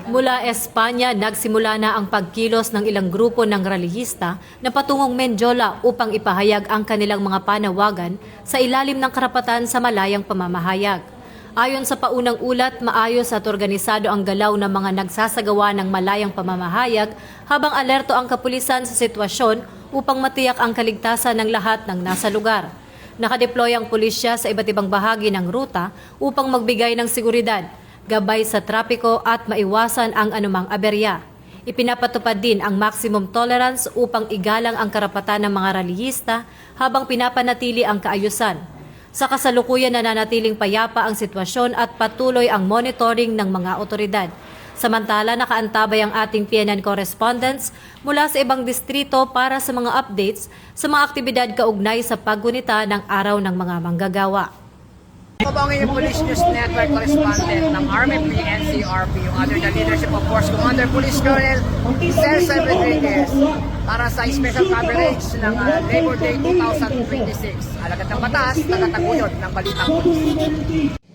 Mula Espanya, nagsimula na ang pagkilos ng ilang grupo ng relihista na patungong Menjola upang ipahayag ang kanilang mga panawagan sa ilalim ng karapatan sa malayang pamamahayag. Ayon sa paunang ulat, maayos at organisado ang galaw ng mga nagsasagawa ng malayang pamamahayag habang alerto ang kapulisan sa sitwasyon upang matiyak ang kaligtasan ng lahat ng nasa lugar. Nakadeploy ang pulisya sa iba't ibang bahagi ng ruta upang magbigay ng seguridad, gabay sa trapiko at maiwasan ang anumang aberya. Ipinapatupad din ang maximum tolerance upang igalang ang karapatan ng mga relihista habang pinapanatili ang kaayusan. Sa kasalukuyan, nananatiling payapa ang sitwasyon at patuloy ang monitoring ng mga otoridad. Samantala, nakaantabay ang ating PNN correspondents mula sa ibang distrito para sa mga updates sa mga aktibidad kaugnay sa paggunita ng Araw ng Mga Manggagawa. Ako po ang inyong Police News Network correspondent ng Army PNCRP, yung under the leadership of Force Commander Police Colonel Cesar Rodriguez para sa special coverage ng Labor Day 2026. Alagad ng batas, tagataguyod ng Balitang Pulis.